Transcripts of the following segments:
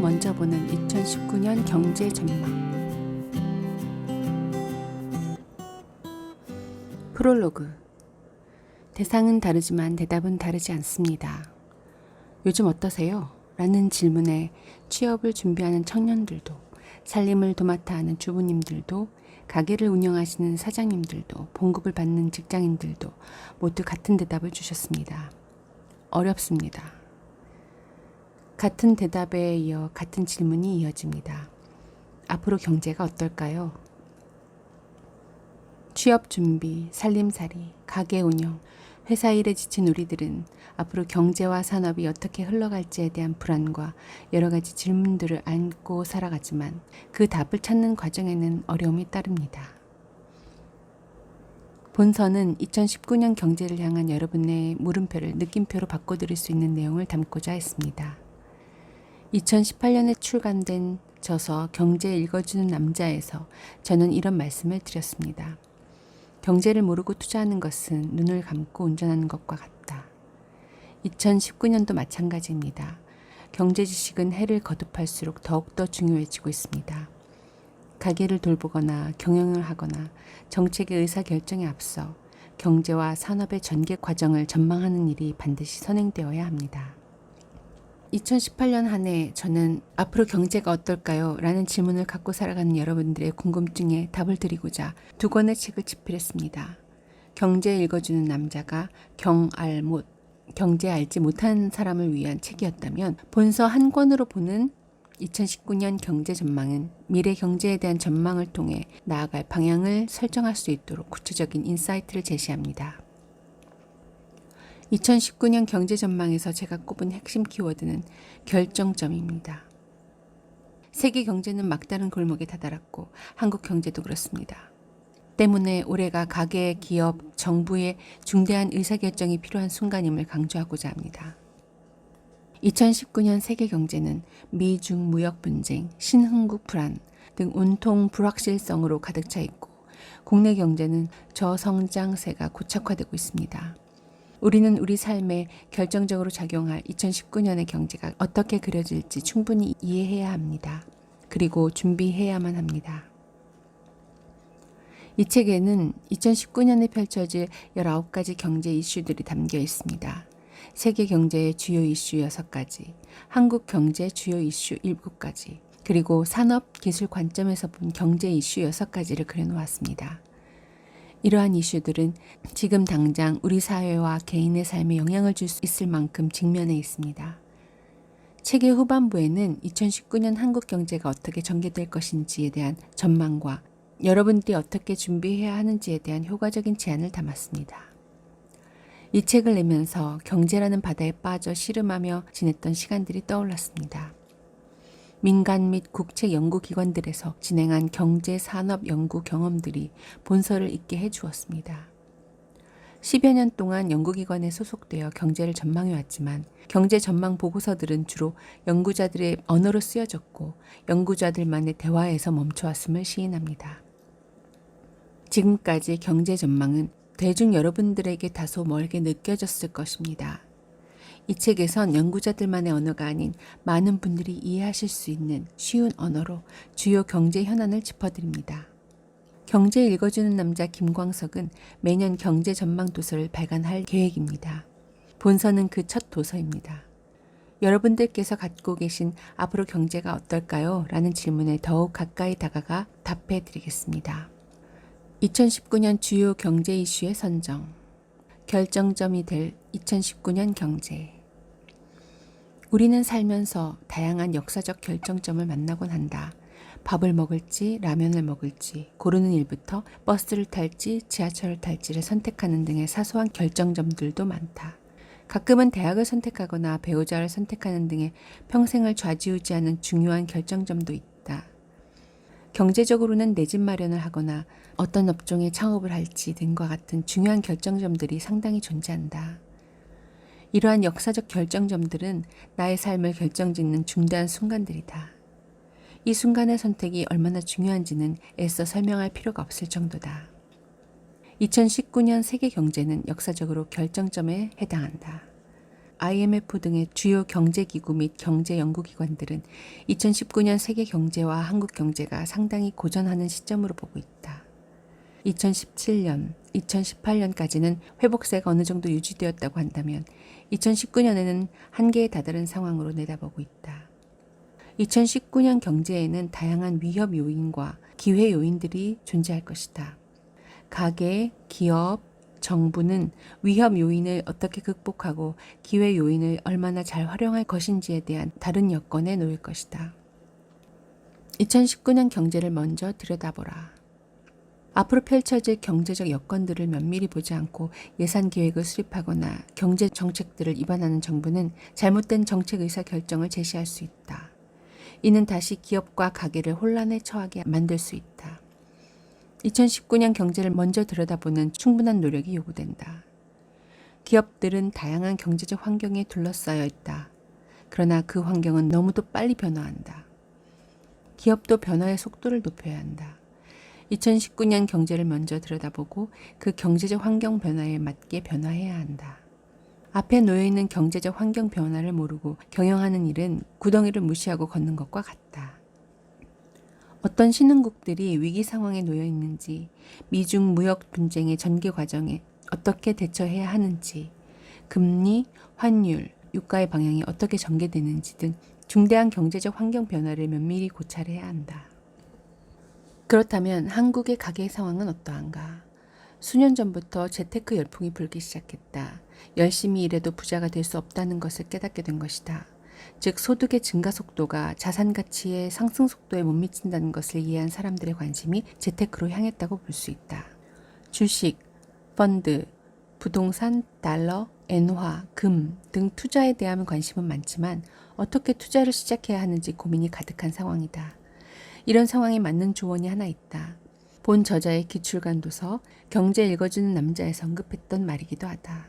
먼저 보는 2019년 경제 전망. 프롤로그. 대상은 다르지만 대답은 다르지 않습니다. 요즘 어떠세요? 라는 질문에 취업을 준비하는 청년들도, 살림을 도맡아 하는 주부님들도, 가게를 운영하시는 사장님들도, 봉급을 받는 직장인들도 모두 같은 대답을 주셨습니다. 어렵습니다. 같은 대답에 이어 같은 질문이 이어집니다. 앞으로 경제가 어떨까요? 취업 준비, 살림살이, 가게 운영, 회사 일에 지친 우리들은 앞으로 경제와 산업이 어떻게 흘러갈지에 대한 불안과 여러 가지 질문들을 안고 살아가지만 그 답을 찾는 과정에는 어려움이 따릅니다. 본서는 2019년 경제를 향한 여러분의 물음표를 느낌표로 바꿔드릴 수 있는 내용을 담고자 했습니다. 2018년에 출간된 저서 경제 읽어주는 남자에서 저는 이런 말씀을 드렸습니다. 경제를 모르고 투자하는 것은 눈을 감고 운전하는 것과 같다. 2019년도 마찬가지입니다. 경제 지식은 해를 거듭할수록 더욱더 중요해지고 있습니다. 가게를 돌보거나 경영을 하거나 정책의 의사결정에 앞서 경제와 산업의 전개 과정을 전망하는 일이 반드시 선행되어야 합니다. 2018년 한 해 저는 앞으로 경제가 어떨까요? 라는 질문을 갖고 살아가는 여러분들의 궁금증에 답을 드리고자 2권의 책을 집필했습니다. 경제 읽어주는 남자가 경알못, 경제 알지 못하는 사람을 위한 책이었다면 본서 한 권으로 보는 2019년 경제 전망은 미래 경제에 대한 전망을 통해 나아갈 방향을 설정할 수 있도록 구체적인 인사이트를 제시합니다. 2019년 경제 전망에서 제가 꼽은 핵심 키워드는 결정점입니다. 세계 경제는 막다른 골목에 다다랐고 한국 경제도 그렇습니다. 때문에 올해가 가계, 기업, 정부의 중대한 의사결정이 필요한 순간임을 강조하고자 합니다. 2019년 세계 경제는 미중 무역 분쟁, 신흥국 불안 등 온통 불확실성으로 가득 차 있고 국내 경제는 저성장세가 고착화되고 있습니다. 우리는 우리 삶에 결정적으로 작용할 2019년의 경제가 어떻게 그려질지 충분히 이해해야 합니다. 그리고 준비해야만 합니다. 이 책에는 2019년에 펼쳐질 19가지 경제 이슈들이 담겨 있습니다. 세계 경제의 주요 이슈 6가지, 한국 경제 주요 이슈 7가지, 그리고 산업 기술 관점에서 본 경제 이슈 6가지를 그려놓았습니다. 이러한 이슈들은 지금 당장 우리 사회와 개인의 삶에 영향을 줄 수 있을 만큼 직면해 있습니다. 책의 후반부에는 2019년 한국 경제가 어떻게 전개될 것인지에 대한 전망과 여러분들이 어떻게 준비해야 하는지에 대한 효과적인 제안을 담았습니다. 이 책을 내면서 경제라는 바다에 빠져 씨름하며 지냈던 시간들이 떠올랐습니다. 민간 및 국책 연구기관들에서 진행한 경제 산업 연구 경험들이 본서를 읽게 해주었습니다. 10여 년 동안 연구기관에 소속되어 경제를 전망해왔지만 경제 전망 보고서들은 주로 연구자들의 언어로 쓰여졌고 연구자들만의 대화에서 멈춰왔음을 시인합니다. 지금까지 경제 전망은 대중 여러분들에게 다소 멀게 느껴졌을 것입니다. 이 책에선 연구자들만의 언어가 아닌 많은 분들이 이해하실 수 있는 쉬운 언어로 주요 경제 현안을 짚어드립니다. 경제 읽어주는 남자 김광석은 매년 경제 전망 도서를 발간할 계획입니다. 본서는 그 첫 도서입니다. 여러분들께서 갖고 계신 앞으로 경제가 어떨까요? 라는 질문에 더욱 가까이 다가가 답해 드리겠습니다. 2019년 주요 경제 이슈의 선정, 결정점이 될 2019년 경제. 우리는 살면서 다양한 역사적 결정점을 만나곤 한다. 밥을 먹을지 라면을 먹을지 고르는 일부터 버스를 탈지 지하철을 탈지를 선택하는 등의 사소한 결정점들도 많다. 가끔은 대학을 선택하거나 배우자를 선택하는 등의 평생을 좌지우지하는 중요한 결정점도 있다. 경제적으로는 내 집 마련을 하거나 어떤 업종에 창업을 할지 등과 같은 중요한 결정점들이 상당히 존재한다. 이러한 역사적 결정점들은 나의 삶을 결정짓는 중대한 순간들이다. 이 순간의 선택이 얼마나 중요한지는 애써 설명할 필요가 없을 정도다. 2019년 세계 경제는 역사적으로 결정점에 해당한다. IMF 등의 주요 경제기구 및 경제연구기관들은 2019년 세계 경제와 한국 경제가 상당히 고전하는 시점으로 보고 있다. 2017년, 2018년까지는 회복세가 어느 정도 유지되었다고 한다면 2019년에는 한계에 다다른 상황으로 내다보고 있다. 2019년 경제에는 다양한 위협 요인과 기회 요인들이 존재할 것이다. 가계, 기업, 정부는 위협 요인을 어떻게 극복하고 기회 요인을 얼마나 잘 활용할 것인지에 대한 다른 여건에 놓일 것이다. 2019년 경제를 먼저 들여다보라. 앞으로 펼쳐질 경제적 여건들을 면밀히 보지 않고 예산 계획을 수립하거나 경제 정책들을 입안하는 정부는 잘못된 정책 의사 결정을 제시할 수 있다. 이는 다시 기업과 가계를 혼란에 처하게 만들 수 있다. 2019년 경제를 먼저 들여다보는 충분한 노력이 요구된다. 기업들은 다양한 경제적 환경에 둘러싸여 있다. 그러나 그 환경은 너무도 빨리 변화한다. 기업도 변화의 속도를 높여야 한다. 2019년 경제를 먼저 들여다보고 그 경제적 환경 변화에 맞게 변화해야 한다. 앞에 놓여있는 경제적 환경 변화를 모르고 경영하는 일은 구덩이를 무시하고 걷는 것과 같다. 어떤 신흥국들이 위기 상황에 놓여 있는지, 미중 무역 분쟁의 전개 과정에 어떻게 대처해야 하는지, 금리, 환율, 유가의 방향이 어떻게 전개되는지 등 중대한 경제적 환경 변화를 면밀히 고찰해야 한다. 그렇다면 한국의 가계 상황은 어떠한가? 수년 전부터 재테크 열풍이 불기 시작했다. 열심히 일해도 부자가 될 수 없다는 것을 깨닫게 된 것이다. 즉 소득의 증가 속도가 자산 가치의 상승 속도에 못 미친다는 것을 이해한 사람들의 관심이 재테크로 향했다고 볼 수 있다. 주식, 펀드, 부동산, 달러, 엔화, 금 등 투자에 대한 관심은 많지만 어떻게 투자를 시작해야 하는지 고민이 가득한 상황이다. 이런 상황에 맞는 조언이 하나 있다. 본 저자의 기출간 도서 경제 읽어주는 남자에서 언급했던 말이기도 하다.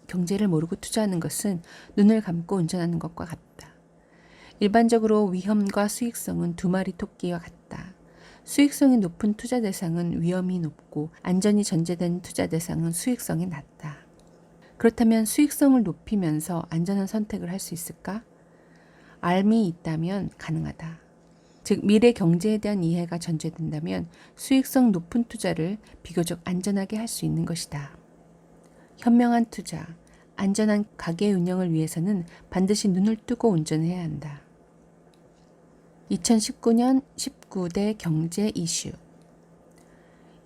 경제를 모르고 투자하는 것은 눈을 감고 운전하는 것과 같다. 일반적으로 위험과 수익성은 두 마리 토끼와 같다. 수익성이 높은 투자 대상은 위험이 높고 안전이 전제된 투자 대상은 수익성이 낮다. 그렇다면 수익성을 높이면서 안전한 선택을 할 수 있을까? 알미 있다면 가능하다. 즉 미래 경제에 대한 이해가 전제된다면 수익성 높은 투자를 비교적 안전하게 할 수 있는 것이다. 현명한 투자, 안전한 가계 운영을 위해서는 반드시 눈을 뜨고 운전해야 한다. 2019년 19대 경제 이슈.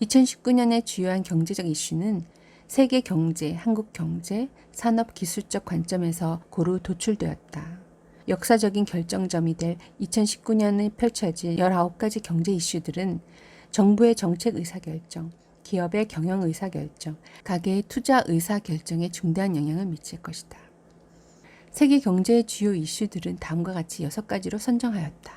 2019년의 주요한 경제적 이슈는 세계 경제, 한국 경제, 산업 기술적 관점에서 고루 도출되었다. 역사적인 결정점이 될 2019년에 펼쳐질 19가지 경제 이슈들은 정부의 정책 의사결정, 기업의 경영 의사결정, 가계의 투자 의사결정에 중대한 영향을 미칠 것이다. 세계 경제의 주요 이슈들은 다음과 같이 6가지로 선정하였다.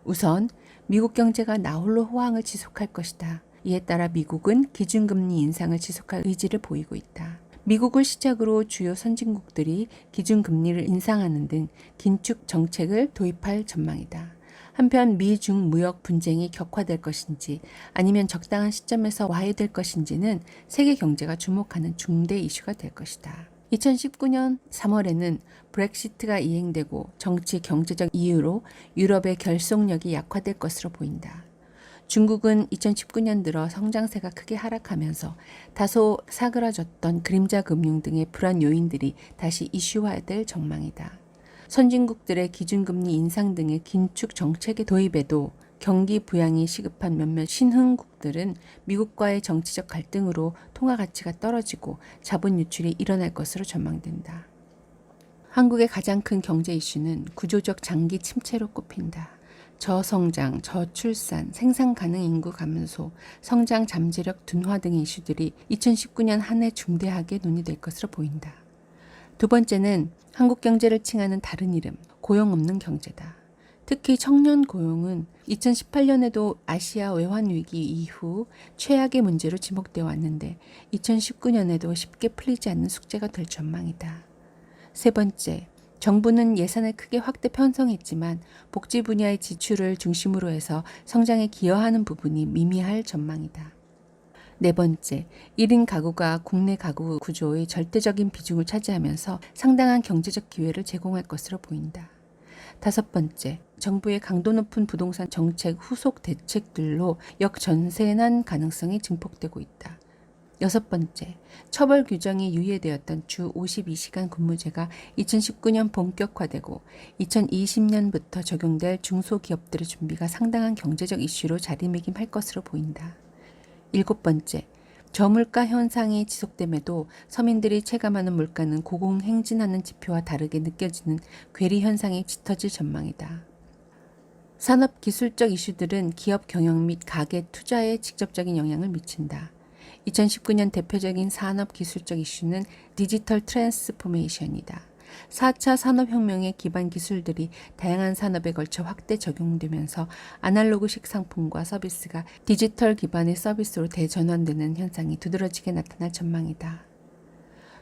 우선 미국 경제가 나홀로 호황을 지속할 것이다. 이에 따라 미국은 기준금리 인상을 지속할 의지를 보이고 있다. 미국을 시작으로 주요 선진국들이 기준금리를 인상하는 등 긴축 정책을 도입할 전망이다. 한편 미중 무역 분쟁이 격화될 것인지 아니면 적당한 시점에서 와해될 것인지는 세계 경제가 주목하는 중대 이슈가 될 것이다. 2019년 3월에는 브렉시트가 이행되고 정치 경제적 이유로 유럽의 결속력이 약화될 것으로 보인다. 중국은 2019년 들어 성장세가 크게 하락하면서 다소 사그라졌던 그림자 금융 등의 불안 요인들이 다시 이슈화될 전망이다. 선진국들의 기준금리 인상 등의 긴축 정책의 도입에도 경기 부양이 시급한 몇몇 신흥국들은 미국과의 정치적 갈등으로 통화 가치가 떨어지고 자본 유출이 일어날 것으로 전망된다. 한국의 가장 큰 경제 이슈는 구조적 장기 침체로 꼽힌다. 저성장, 저출산, 생산 가능 인구 감소, 성장 잠재력 둔화 등의 이슈들이 2019년 한 해 중대하게 논의될 것으로 보인다. 두 번째는 한국 경제를 칭하는 다른 이름, 고용 없는 경제다. 특히 청년 고용은 2018년에도 아시아 외환 위기 이후 최악의 문제로 지목되어 왔는데 2019년에도 쉽게 풀리지 않는 숙제가 될 전망이다. 세 번째, 정부는 예산을 크게 확대 편성했지만 복지 분야의 지출을 중심으로 해서 성장에 기여하는 부분이 미미할 전망이다. 네 번째, 1인 가구가 국내 가구 구조의 절대적인 비중을 차지하면서 상당한 경제적 기회를 제공할 것으로 보인다. 다섯 번째, 정부의 강도 높은 부동산 정책 후속 대책들로 역전세난 가능성이 증폭되고 있다. 여섯 번째, 처벌 규정이 유예되었던 주 52시간 근무제가 2019년 본격화되고 2020년부터 적용될 중소기업들의 준비가 상당한 경제적 이슈로 자리매김할 것으로 보인다. 일곱 번째, 저물가 현상이 지속됨에도 서민들이 체감하는 물가는 고공행진하는 지표와 다르게 느껴지는 괴리 현상이 짙어질 전망이다. 산업 기술적 이슈들은 기업 경영 및 가계 투자에 직접적인 영향을 미친다. 2019년 대표적인 산업 기술적 이슈는 디지털 트랜스포메이션이다. 4차 산업혁명의 기반 기술들이 다양한 산업에 걸쳐 확대 적용되면서 아날로그식 상품과 서비스가 디지털 기반의 서비스로 대전환되는 현상이 두드러지게 나타날 전망이다.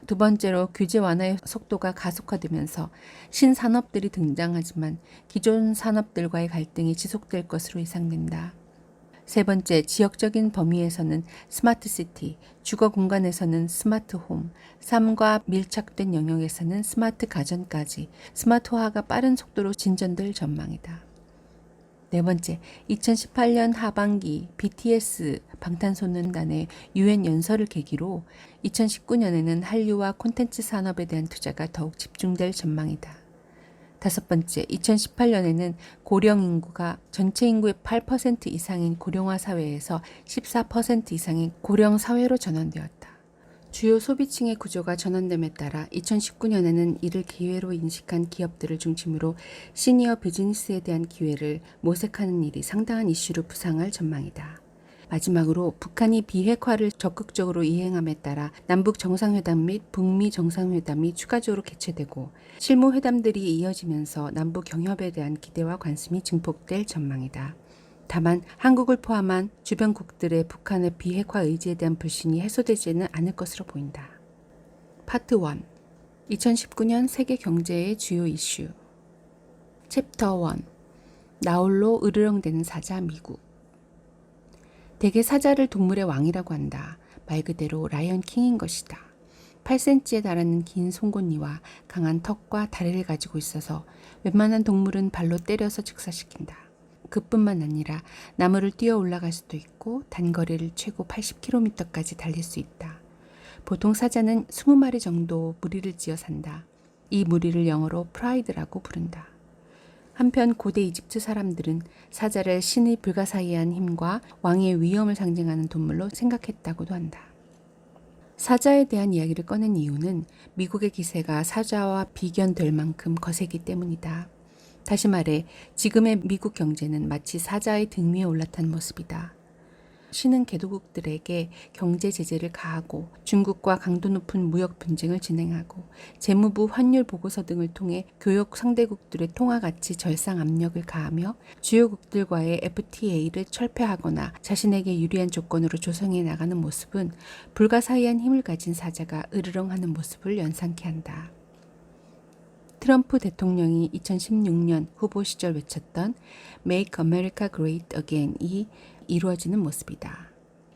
두 번째로 규제 완화의 속도가 가속화되면서 신산업들이 등장하지만 기존 산업들과의 갈등이 지속될 것으로 예상된다. 세 번째, 지역적인 범위에서는 스마트 시티, 주거 공간에서는 스마트 홈, 삶과 밀착된 영역에서는 스마트 가전까지 스마트화가 빠른 속도로 진전될 전망이다. 네 번째, 2018년 하반기 BTS 방탄소년단의 유엔 연설을 계기로 2019년에는 한류와 콘텐츠 산업에 대한 투자가 더욱 집중될 전망이다. 다섯 번째, 2018년에는 고령 인구가 전체 인구의 8% 이상인 고령화 사회에서 14% 이상인 고령 사회로 전환되었다. 주요 소비층의 구조가 전환됨에 따라 2019년에는 이를 기회로 인식한 기업들을 중심으로 시니어 비즈니스에 대한 기회를 모색하는 일이 상당한 이슈로 부상할 전망이다. 마지막으로 북한이 비핵화를 적극적으로 이행함에 따라 남북 정상회담 및 북미 정상회담이 추가적으로 개최되고 실무 회담들이 이어지면서 남북 경협에 대한 기대와 관심이 증폭될 전망이다. 다만 한국을 포함한 주변국들의 북한의 비핵화 의지에 대한 불신이 해소되지는 않을 것으로 보인다. 파트 1. 2019년 세계 경제의 주요 이슈. 챕터 1. 나홀로 으르렁대는 사자 미국. 대개 사자를 동물의 왕이라고 한다. 말 그대로 라이언 킹인 것이다. 8cm에 달하는 긴 송곳니와 강한 턱과 다리를 가지고 있어서 웬만한 동물은 발로 때려서 즉사시킨다. 그뿐만 아니라 나무를 뛰어 올라갈 수도 있고 단거리를 최고 80km까지 달릴 수 있다. 보통 사자는 20마리 정도 무리를 지어 산다. 이 무리를 영어로 프라이드라고 부른다. 한편 고대 이집트 사람들은 사자를 신의 불가사의한 힘과 왕의 위엄을 상징하는 동물로 생각했다고도 한다. 사자에 대한 이야기를 꺼낸 이유는 미국의 기세가 사자와 비견될 만큼 거세기 때문이다. 다시 말해 지금의 미국 경제는 마치 사자의 등 위에 올라탄 모습이다. 신은 개도국들에게 경제 제재를 가하고 중국과 강도 높은 무역 분쟁을 진행하고 재무부 환율 보고서 등을 통해 교역 상대국들의 통화 가치 절상 압력을 가하며 주요국들과의 FTA를 철폐하거나 자신에게 유리한 조건으로 조성해 나가는 모습은 불가사의한 힘을 가진 사자가 으르렁하는 모습을 연상케 한다. 트럼프 대통령이 2016년 후보 시절 외쳤던 Make America Great Again이 이루어지는 모습이다.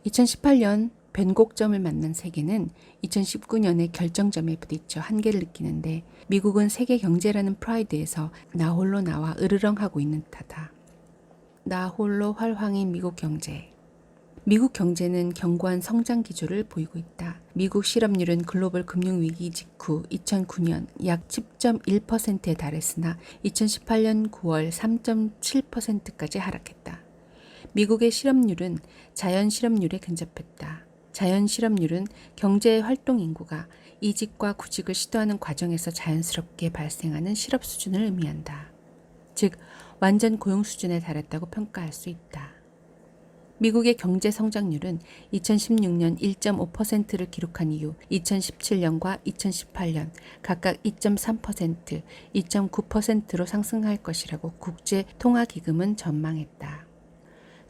2018년 변곡점을 만난 세계는 2019년의 결정점에 부딪혀 한계를 느끼는데 미국은 세계 경제라는 프라이드에서 나 홀로 나와 으르렁하고 있는 듯하다. 나 홀로 활황인 미국 경제. 미국 경제는 견고한 성장 기조를 보이고 있다. 미국 실업률은 글로벌 금융위기 직후 2009년 약 10.1%에 달했으나 2018년 9월 3.7%까지 하락했다. 미국의 실업률은 자연 실업률에 근접했다. 자연 실업률은 경제 활동 인구가 이직과 구직을 시도하는 과정에서 자연스럽게 발생하는 실업 수준을 의미한다. 즉, 완전 고용 수준에 달했다고 평가할 수 있다. 미국의 경제 성장률은 2016년 1.5%를 기록한 이후 2017년과 2018년 각각 2.3%, 2.9%로 상승할 것이라고 국제통화기금은 전망했다.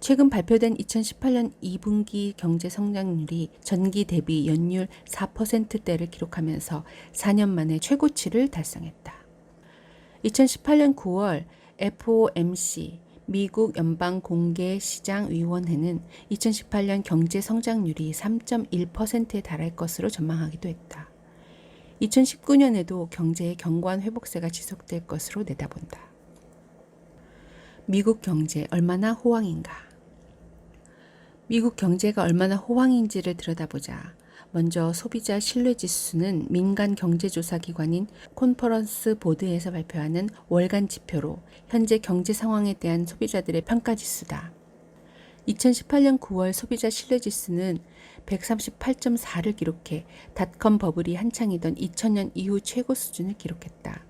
최근 발표된 2018년 2분기 경제 성장률이 전기 대비 연율 4%대를 기록하면서 4년 만에 최고치를 달성했다. 2018년 9월 FOMC 미국 연방공개시장위원회는 2018년 경제 성장률이 3.1%에 달할 것으로 전망하기도 했다. 2019년에도 경제의 견고한 회복세가 지속될 것으로 내다본다. 미국 경제 얼마나 호황인가? 미국 경제가 얼마나 호황인지를 들여다보자. 먼저 소비자 신뢰지수는 민간 경제조사기관인 컨퍼런스 보드에서 발표하는 월간 지표로 현재 경제 상황에 대한 소비자들의 평가지수다. 2018년 9월 소비자 신뢰지수는 138.4를 기록해 닷컴 버블이 한창이던 2000년 이후 최고 수준을 기록했다.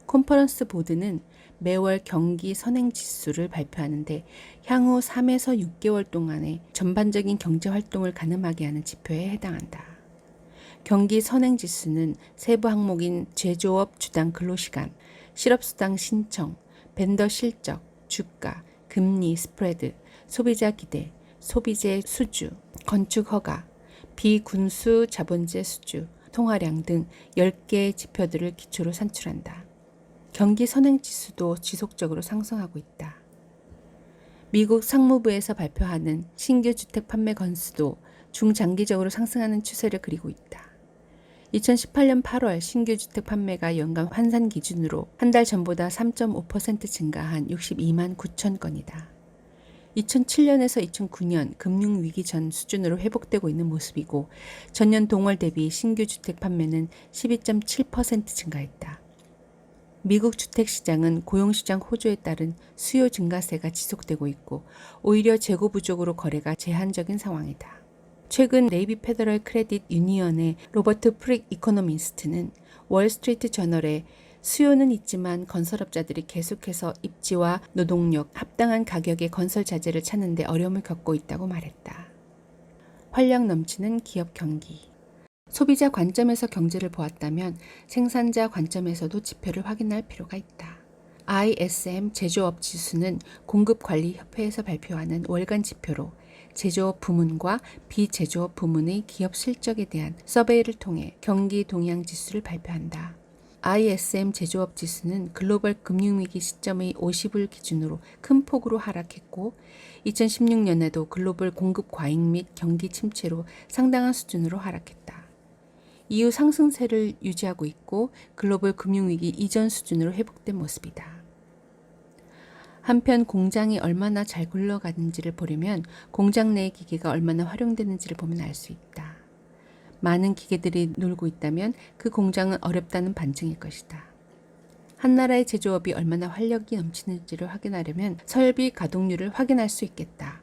컨퍼런스 보드는 매월 경기 선행 지수를 발표하는데 향후 3에서 6개월 동안의 전반적인 경제 활동을 가늠하게 하는 지표에 해당한다. 경기 선행 지수는 세부 항목인 제조업 주당 근로시간, 실업수당 신청, 벤더 실적, 주가, 금리 스프레드, 소비자 기대, 소비재 수주, 건축 허가, 비군수 자본재 수주, 통화량 등 10개의 지표들을 기초로 산출한다. 경기 선행지수도 지속적으로 상승하고 있다. 미국 상무부에서 발표하는 신규 주택 판매 건수도 중장기적으로 상승하는 추세를 그리고 있다. 2018년 8월 신규 주택 판매가 연간 환산 기준으로 한 달 전보다 3.5% 증가한 62만 9천 건이다. 2007년에서 2009년 금융위기 전 수준으로 회복되고 있는 모습이고 전년 동월 대비 신규 주택 판매는 12.7% 증가했다. 미국 주택시장은 고용시장 호조에 따른 수요 증가세가 지속되고 있고 오히려 재고 부족으로 거래가 제한적인 상황이다. 최근 네이비 페더럴 크레딧 유니언의 로버트 프릭 이코노미스트는 월스트리트 저널에 수요는 있지만 건설업자들이 계속해서 입지와 노동력, 합당한 가격의 건설 자재를 찾는 데 어려움을 겪고 있다고 말했다. 활력 넘치는 기업 경기. 소비자 관점에서 경제를 보았다면 생산자 관점에서도 지표를 확인할 필요가 있다. ISM 제조업 지수는 공급관리협회에서 발표하는 월간 지표로 제조업 부문과 비제조업 부문의 기업 실적에 대한 서베이를 통해 경기 동향 지수를 발표한다. ISM 제조업 지수는 글로벌 금융위기 시점의 50을 기준으로 큰 폭으로 하락했고 2016년에도 글로벌 공급 과잉 및 경기 침체로 상당한 수준으로 하락했다. 이후 상승세를 유지하고 있고 글로벌 금융위기 이전 수준으로 회복된 모습이다. 한편 공장이 얼마나 잘 굴러가는지를 보려면 공장 내의 기계가 얼마나 활용되는지를 보면 알 수 있다. 많은 기계들이 놀고 있다면 그 공장은 어렵다는 반증일 것이다. 한 나라의 제조업이 얼마나 활력이 넘치는지를 확인하려면 설비 가동률을 확인할 수 있겠다.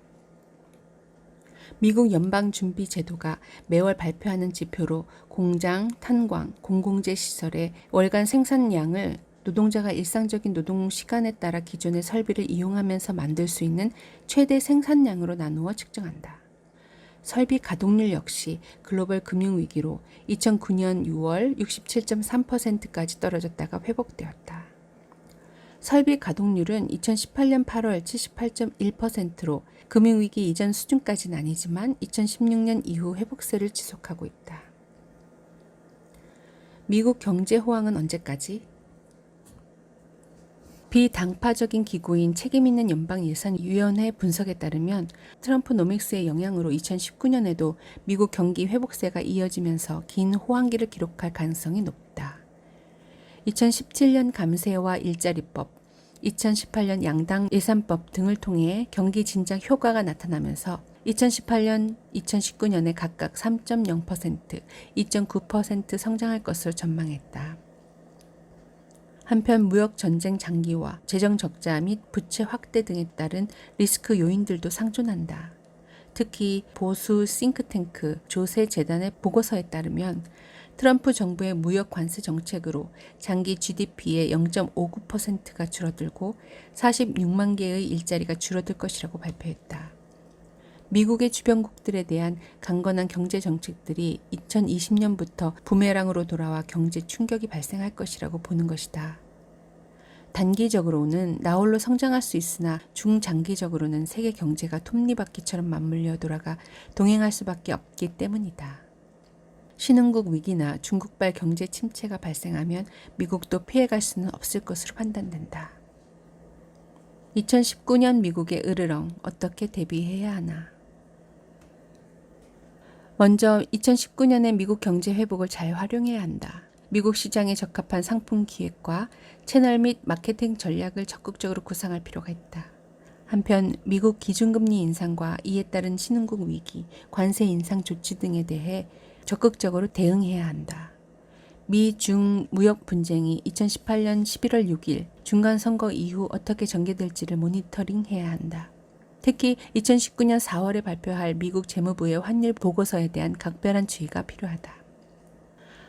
미국 연방준비제도가 매월 발표하는 지표로 공장, 탄광, 공공재 시설의 월간 생산량을 노동자가 일상적인 노동 시간에 따라 기존의 설비를 이용하면서 만들 수 있는 최대 생산량으로 나누어 측정한다. 설비 가동률 역시 글로벌 금융위기로 2009년 6월 67.3%까지 떨어졌다가 회복되었다. 설비 가동률은 2018년 8월 78.1%로 금융위기 이전 수준까지는 아니지만 2016년 이후 회복세를 지속하고 있다. 미국 경제 호황은 언제까지? 비당파적인 기구인 책임있는 연방예산위원회 분석에 따르면 트럼프 노믹스의 영향으로 2019년에도 미국 경기 회복세가 이어지면서 긴 호황기를 기록할 가능성이 높다. 2017년 감세와 일자리법, 2018년 양당 예산법 등을 통해 경기 진작 효과가 나타나면서 2018년, 2019년에 각각 3.0%, 2.9% 성장할 것으로 전망했다. 한편 무역 전쟁 장기화, 재정 적자 및 부채 확대 등에 따른 리스크 요인들도 상존한다. 특히 보수 싱크탱크 조세 재단의 보고서에 따르면 트럼프 정부의 무역 관세 정책으로 장기 GDP의 0.59%가 줄어들고 46만 개의 일자리가 줄어들 것이라고 발표했다. 미국의 주변국들에 대한 강건한 경제 정책들이 2020년부터 부메랑으로 돌아와 경제 충격이 발생할 것이라고 보는 것이다. 단기적으로는 나홀로 성장할 수 있으나 중장기적으로는 세계 경제가 톱니바퀴처럼 맞물려 돌아가 동행할 수밖에 없기 때문이다. 신흥국 위기나 중국발 경제 침체가 발생하면 미국도 피해갈 수는 없을 것으로 판단된다. 2019년 미국의 으르렁, 어떻게 대비해야 하나? 먼저 2019년의 미국 경제 회복을 잘 활용해야 한다. 미국 시장에 적합한 상품 기획과 채널 및 마케팅 전략을 적극적으로 구상할 필요가 있다. 한편 미국 기준금리 인상과 이에 따른 신흥국 위기, 관세 인상 조치 등에 대해 적극적으로 대응해야 한다. 미-중 무역 분쟁이 2018년 11월 6일 중간 선거 이후 어떻게 전개될지를 모니터링해야 한다. 특히 2019년 4월에 발표할 미국 재무부의 환율 보고서에 대한 각별한 주의가 필요하다.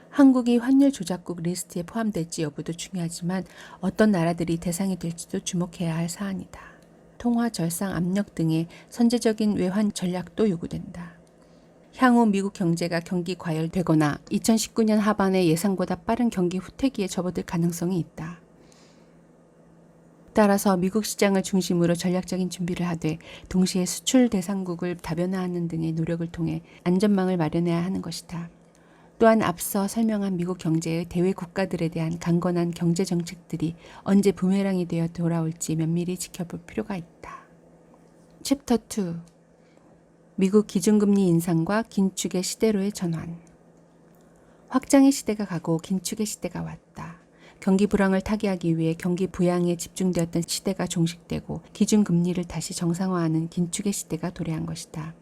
한국이 환율 조작국 리스트에 포함될지 여부도 중요하지만 어떤 나라들이 대상이 될지도 주목해야 할 사안이다. 통화 절상 압력 등의 선제적인 외환 전략도 요구된다. 향후 미국 경제가 경기 과열되거나 2019년 하반에 예상보다 빠른 경기 후퇴기에 접어들 가능성이 있다. 따라서 미국 시장을 중심으로 전략적인 준비를 하되 동시에 수출 대상국을 다변화하는 등의 노력을 통해 안전망을 마련해야 하는 것이다. 또한 앞서 설명한 미국 경제의 대외 국가들에 대한 강건한 경제 정책들이 언제 부메랑이 되어 돌아올지 면밀히 지켜볼 필요가 있다. 챕터 2. 미국 기준금리 인상과 긴축의 시대로의 전환. 확장의 시대가 가고 긴축의 시대가 왔다. 경기 불황을 타개하기 위해 경기 부양에 집중되었던 시대가 종식되고 기준금리를 다시 정상화하는 긴축의 시대가 도래한 것이다.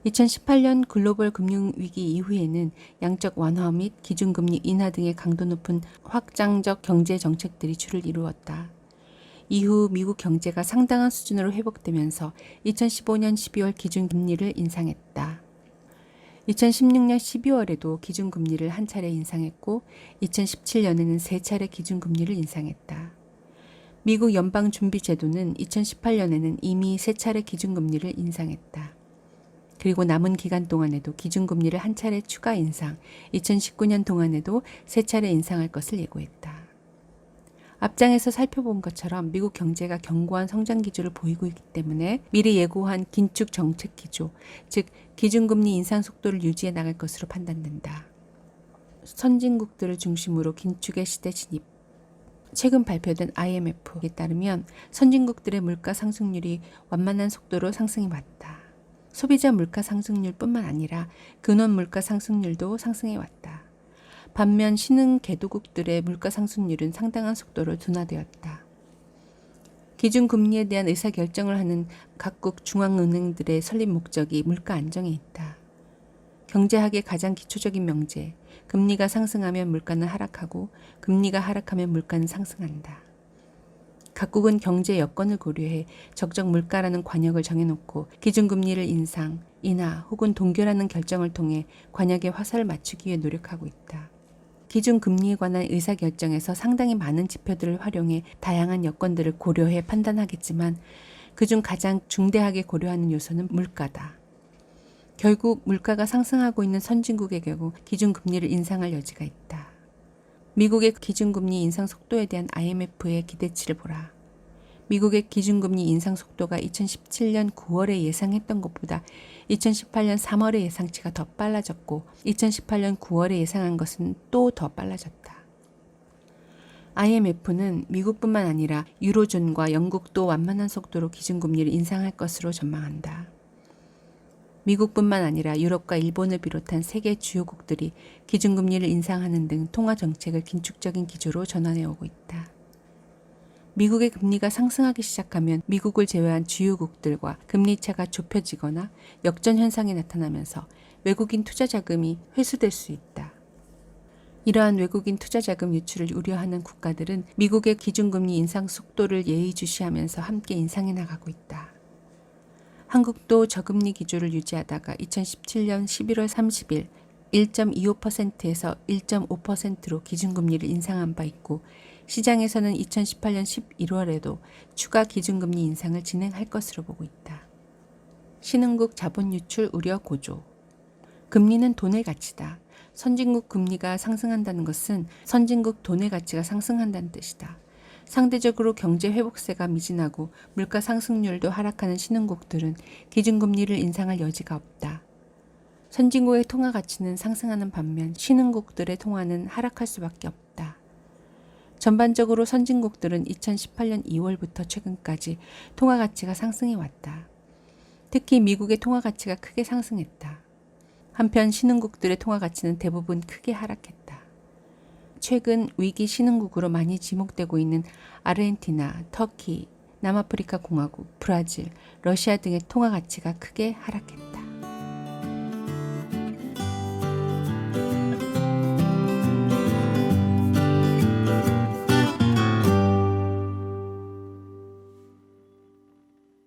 2018년 글로벌 금융위기 이후에는 양적 완화 및 기준금리 인하 등의 강도 높은 확장적 경제 정책들이 주를 이루었다. 이후 미국 경제가 상당한 수준으로 회복되면서 2015년 12월 기준금리를 인상했다. 2016년 12월에도 기준금리를 한 차례 인상했고 2017년에는 세 차례 기준금리를 인상했다. 미국 연방준비제도는 2018년에는 이미 세 차례 기준금리를 인상했다. 그리고 남은 기간 동안에도 기준금리를 한 차례 추가 인상, 2019년 동안에도 세 차례 인상할 것을 예고했다. 앞장에서 살펴본 것처럼 미국 경제가 견고한 성장 기조를 보이고 있기 때문에 미리 예고한 긴축 정책 기조, 즉 기준금리 인상 속도를 유지해 나갈 것으로 판단된다. 선진국들을 중심으로 긴축의 시대 진입. 최근 발표된 IMF에 따르면 선진국들의 물가 상승률이 완만한 속도로 상승해 왔다. 소비자 물가 상승률뿐만 아니라 근원 물가 상승률도 상승해 왔다. 반면 신흥 개도국들의 물가 상승률은 상당한 속도로 둔화되었다. 기준금리에 대한 의사결정을 하는 각국 중앙은행들의 설립 목적이 물가 안정에 있다. 경제학의 가장 기초적인 명제, 금리가 상승하면 물가는 하락하고 금리가 하락하면 물가는 상승한다. 각국은 경제 여건을 고려해 적정 물가라는 관역을 정해놓고 기준금리를 인상, 인하 혹은 동결하는 결정을 통해 관역의 화살을 맞추기 위해 노력하고 있다. 기준금리에 관한 의사결정에서 상당히 많은 지표들을 활용해 다양한 여건들을 고려해 판단하겠지만 그중 가장 중대하게 고려하는 요소는 물가다. 결국 물가가 상승하고 있는 선진국의 경우 기준금리를 인상할 여지가 있다. 미국의 기준금리 인상 속도에 대한 IMF의 기대치를 보라. 미국의 기준금리 인상 속도가 2017년 9월에 예상했던 것보다 2018년 3월의 예상치가 더 빨라졌고 2018년 9월에 예상한 것은 또 더 빨라졌다. IMF는 미국뿐만 아니라 유로존과 영국도 완만한 속도로 기준금리를 인상할 것으로 전망한다. 미국뿐만 아니라 유럽과 일본을 비롯한 세계 주요국들이 기준금리를 인상하는 등 통화정책을 긴축적인 기조로 전환해 오고 있다. 미국의 금리가 상승하기 시작하면 미국을 제외한 주요국들과 금리차가 좁혀지거나 역전 현상이 나타나면서 외국인 투자 자금이 회수될 수 있다. 이러한 외국인 투자 자금 유출을 우려하는 국가들은 미국의 기준금리 인상 속도를 예의주시하면서 함께 인상해 나가고 있다. 한국도 저금리 기조를 유지하다가 2017년 11월 30일 1.25%에서 1.5%로 기준금리를 인상한 바 있고 시장에서는 2018년 11월에도 추가 기준금리 인상을 진행할 것으로 보고 있다. 신흥국 자본 유출 우려 고조. 금리는 돈의 가치다. 선진국 금리가 상승한다는 것은 선진국 돈의 가치가 상승한다는 뜻이다. 상대적으로 경제 회복세가 미진하고 물가 상승률도 하락하는 신흥국들은 기준금리를 인상할 여지가 없다. 선진국의 통화 가치는 상승하는 반면 신흥국들의 통화는 하락할 수밖에 없다. 전반적으로 선진국들은 2018년 2월부터 최근까지 통화 가치가 상승해 왔다. 특히 미국의 통화 가치가 크게 상승했다. 한편 신흥국들의 통화 가치는 대부분 크게 하락했다. 최근 위기 신흥국으로 많이 지목되고 있는 아르헨티나, 터키, 남아프리카 공화국, 브라질, 러시아 등의 통화 가치가 크게 하락했다.